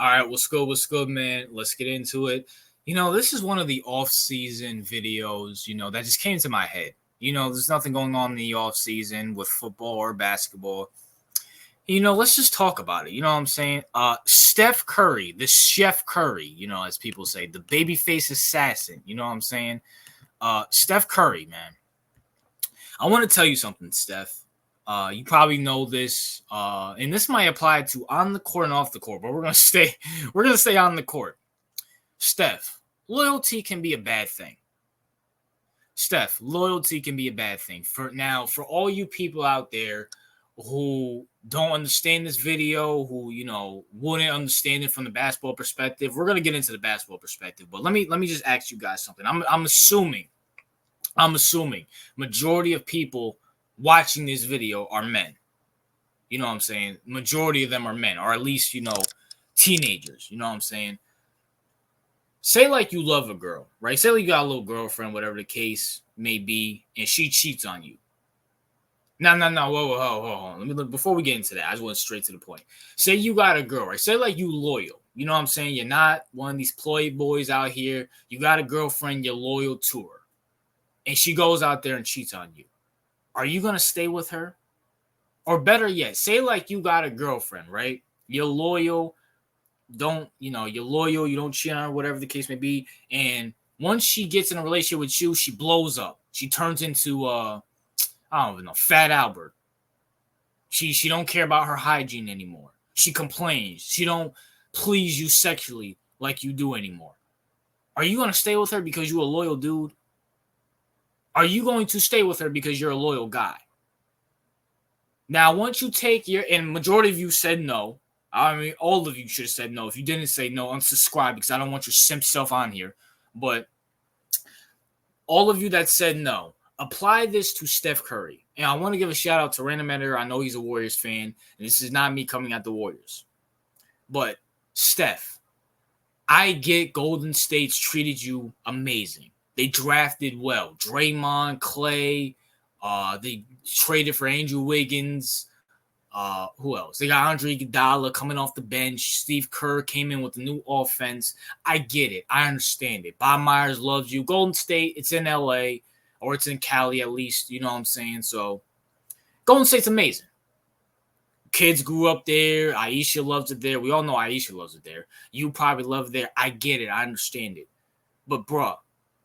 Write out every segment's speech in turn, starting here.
All right, what's good? What's good, man? Let's get into it. This is one of the off-season videos, that just came to my head. There's nothing going on in the off-season with football or basketball. Let's just talk about it. You know what I'm saying? Steph Curry, the Chef Curry, as people say, the babyface assassin. You know what I'm saying? Steph Curry, man. I want to tell you something, Steph. You probably know this, and this might apply to on the court and off the court, but we're gonna stay on the court. Steph, loyalty can be a bad thing. Steph, loyalty can be a bad thing. For all you people out there who don't understand this video, who wouldn't understand it from the basketball perspective, we're gonna get into the basketball perspective. But let me just ask you guys something. I'm assuming majority of people watching this video are men. You know what I'm saying? Majority of them are men, or at least, teenagers. You know what I'm saying? Say like you love a girl, right? Say like you got a little girlfriend, whatever the case may be, and she cheats on you. No. Whoa. Let me look before we get into that. I just went straight to the point. Say you got a girl, right? Say like you loyal. You know what I'm saying? You're not one of these ploy boys out here. You got a girlfriend, you're loyal to her. And she goes out there and cheats on you. Are you going to stay with her? Or better yet, say like you got a girlfriend, right? You're loyal. You're loyal. You don't cheat on her, whatever the case may be. And once she gets in a relationship with you, she blows up. She turns into, I don't even know, Fat Albert. She don't care about her hygiene anymore. She complains. She don't please you sexually like you do anymore. Are you going to stay with her because you're a loyal dude? Are you going to stay with her because you're a loyal guy? Now, once you take and majority of you said no. I mean, all of you should have said no. If you didn't say no, unsubscribe because I don't want your simp self on here. But all of you that said no, apply this to Steph Curry. And I want to give a shout out to Random Editor. I know he's a Warriors fan. And this is not me coming at the Warriors. But Steph, I get Golden State's treated you amazing. They drafted well. Draymond, Clay. They traded for Andrew Wiggins. Who else? They got Andre Iguodala coming off the bench. Steve Kerr came in with a new offense. I get it. I understand it. Bob Myers loves you. Golden State, it's in LA. Or it's in Cali at least. You know what I'm saying? So, Golden State's amazing. Kids grew up there. Aisha loves it there. We all know Aisha loves it there. You probably love it there. I get it. I understand it. But, bruh,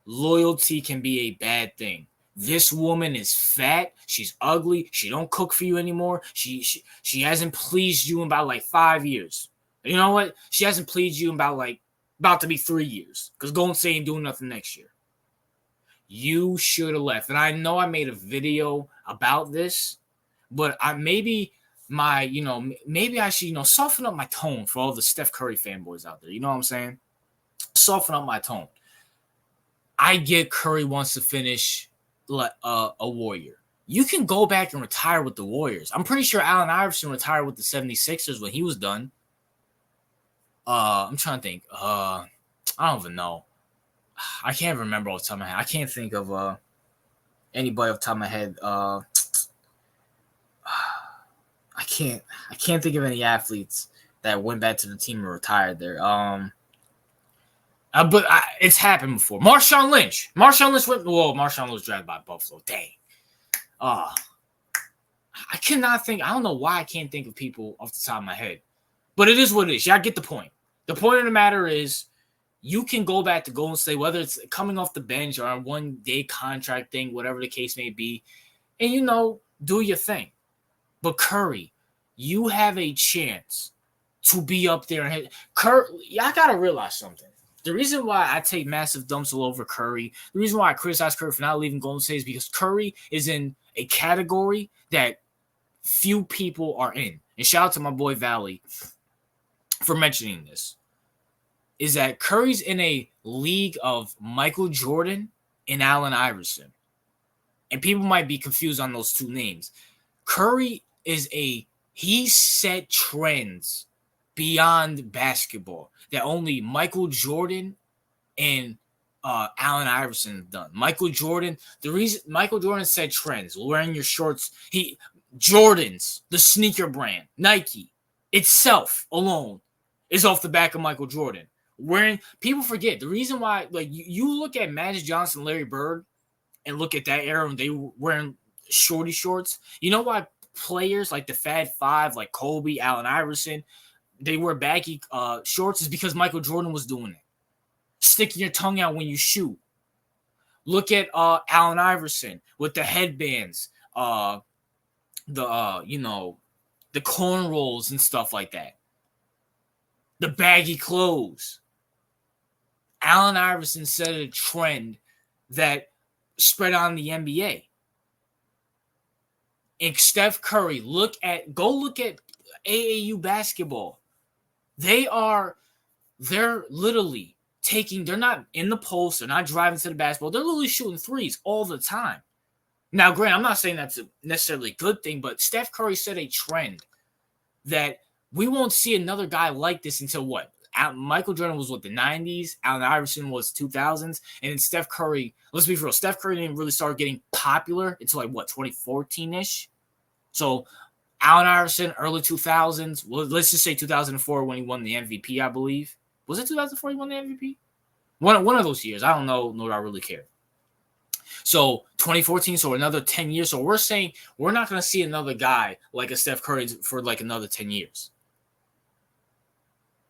loyalty can be a bad thing. This woman is fat. She's ugly. She don't cook for you anymore. She hasn't pleased you in about like 5 years. You know what? She hasn't pleased you in about to be 3 years because Golden State ain't doing nothing next year. You should have left. And I know I made a video about this, but maybe I should, soften up my tone for all the Steph Curry fanboys out there. You know what I'm saying? Soften up my tone. I get Curry wants to finish a Warrior. You can go back and retire with the Warriors. I'm pretty sure Allen Iverson retired with the 76ers when he was done. I'm trying to think. I don't even know. I can't remember off the top of my head. I can't think of anybody off the top of my head. I can't think of any athletes that went back to the team and retired there. But it's happened before. Marshawn Lynch Marshawn was drafted by Buffalo. Dang. I cannot think. I don't know why I can't think of people off the top of my head. But it is what it is. Y'all get the point. The point of the matter is you can go back to Golden State, whether it's coming off the bench or a one-day contract thing, whatever the case may be, and, do your thing. But Curry, you have a chance to be up there. And y'all got to realize something. The reason why I take massive dumps all over Curry, the reason why I criticize Curry for not leaving Golden State is because Curry is in a category that few people are in. And shout out to my boy Valley for mentioning this. Is that Curry's in a league of Michael Jordan and Allen Iverson. And people might be confused on those two names. Curry he set trends beyond basketball that only Michael Jordan and Allen Iverson have done. Michael Jordan set trends, wearing your shorts. Jordan's, the sneaker brand, Nike itself alone is off the back of Michael Jordan. Wearing, people forget the reason why, like you look at Magic Johnson, Larry Bird, and look at that era when they were wearing shorty shorts. You know why players like the Fat Five, like Kobe, Allen Iverson, they wear baggy shorts is because Michael Jordan was doing it. Sticking your tongue out when you shoot. Look at Allen Iverson with the headbands, the cornrows and stuff like that. The baggy clothes. Allen Iverson set a trend that spread on the NBA. And Steph Curry, go look at AAU basketball. They're literally they're not in the post, they're not driving to the basketball, they're literally shooting threes all the time. Now, granted, I'm not saying that's a necessarily good thing, but Steph Curry set a trend that we won't see another guy like this until what? Michael Jordan was the 90s, Allen Iverson was 2000s, and then Steph Curry, let's be real, Steph Curry didn't really start getting popular until 2014-ish. So Allen Iverson, early 2000s, well, let's just say 2004 when he won the MVP, I believe. Was it 2004 he won the MVP? One of those years. I don't know, nor do I really care. So 2014, so another 10 years. So we're saying we're not going to see another guy like a Steph Curry for another 10 years.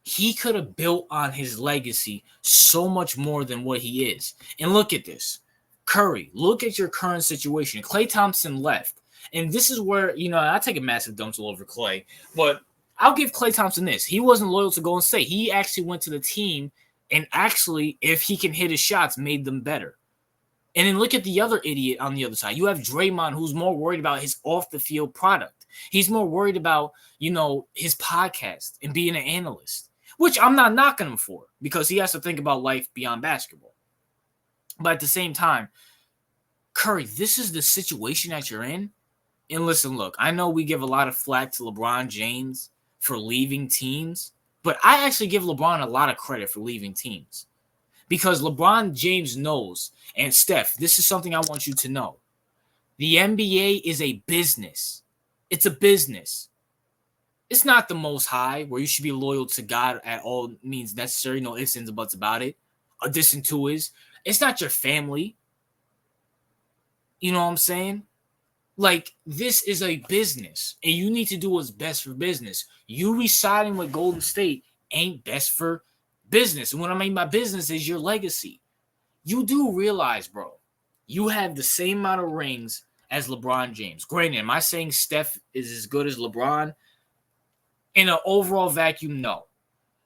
He could have built on his legacy so much more than what he is. And look at this. Curry, look at your current situation. Klay Thompson left. And this is where, I take a massive dump all over Klay. But I'll give Klay Thompson this. He wasn't loyal to Golden State. He actually went to the team and actually, if he can hit his shots, made them better. And then look at the other idiot on the other side. You have Draymond, who's more worried about his off-the-field product. He's more worried about, his podcast and being an analyst, which I'm not knocking him for because he has to think about life beyond basketball. But at the same time, Curry, this is the situation that you're in. And listen, look, I know we give a lot of flack to LeBron James for leaving teams, but I actually give LeBron a lot of credit for leaving teams. Because LeBron James knows, and Steph, this is something I want you to know. The NBA is a business. It's a business. It's not the Most High where you should be loyal to God at all means necessary. No ifs, ands, and buts about it. Addition to is, it's not your family. You know what I'm saying? Like, this is a business, and you need to do what's best for business. You residing with Golden State ain't best for business. And what I mean by business is your legacy. You do realize, bro, you have the same amount of rings as LeBron James. Granted, am I saying Steph is as good as LeBron? In an overall vacuum, no.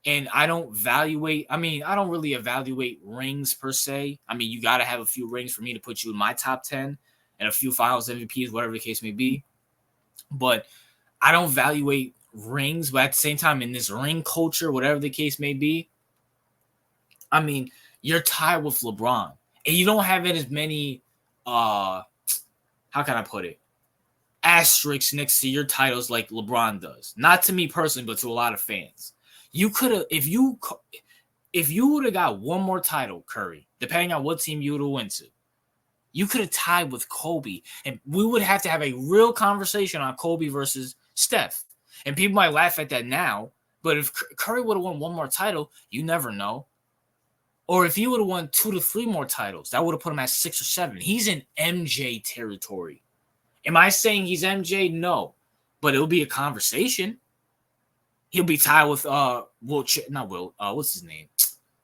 And I don't really evaluate rings per se. I mean, you got to have a few rings for me to put you in my top 10 and a few finals MVPs, whatever the case may be. But I don't evaluate rings. But at the same time, in this ring culture, whatever the case may be, I mean, you're tied with LeBron. And you don't have as many, how can I put it? Asterisks next to your titles like LeBron does. Not to me personally, but to a lot of fans. You could have, if you would have got one more title, Curry, depending on what team you would have went to, you could have tied with Kobe. And we would have to have a real conversation on Kobe versus Steph. And people might laugh at that now, but if Curry would have won one more title, you never know. Or if he would have won 2 to 3 more titles, that would have put him at 6 or 7. He's in MJ territory. Am I saying he's MJ? No. But it'll be a conversation. He'll be tied with what's his name?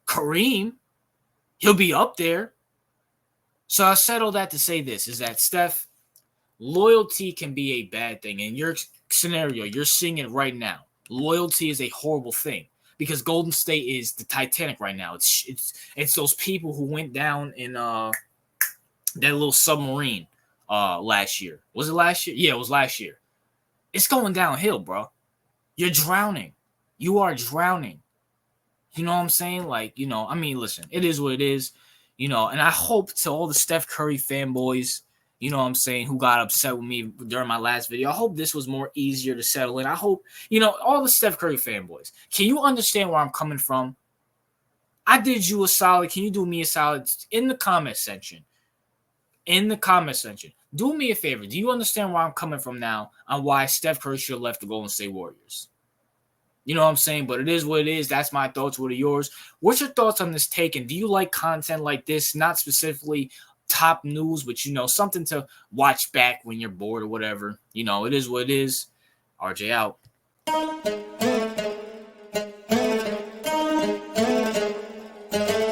Kareem. He'll be up there. So I said all that to say this, is that Steph, loyalty can be a bad thing. In your scenario, you're seeing it right now. Loyalty is a horrible thing. Because Golden State is the Titanic right now. It's those people who went down in that little submarine last year. Was it last year? Yeah, it was last year. It's going downhill, bro. You're drowning. You are drowning. You know what I'm saying? Listen, it is what it is. And I hope to all the Steph Curry fanboys, you know what I'm saying, who got upset with me during my last video. I hope this was more easier to settle in. I hope, all the Steph Curry fanboys, can you understand where I'm coming from? I did you a solid. Can you do me a solid in the comment section? In the comment section. Do me a favor. Do you understand where I'm coming from now on why Steph Curry should have left the Golden State Warriors? You know what I'm saying? But it is what it is. That's my thoughts. What are yours? What's your thoughts on this take? And do you like content like this? Not specifically top news, but something to watch back when you're bored or whatever. It is what it is. RJ out.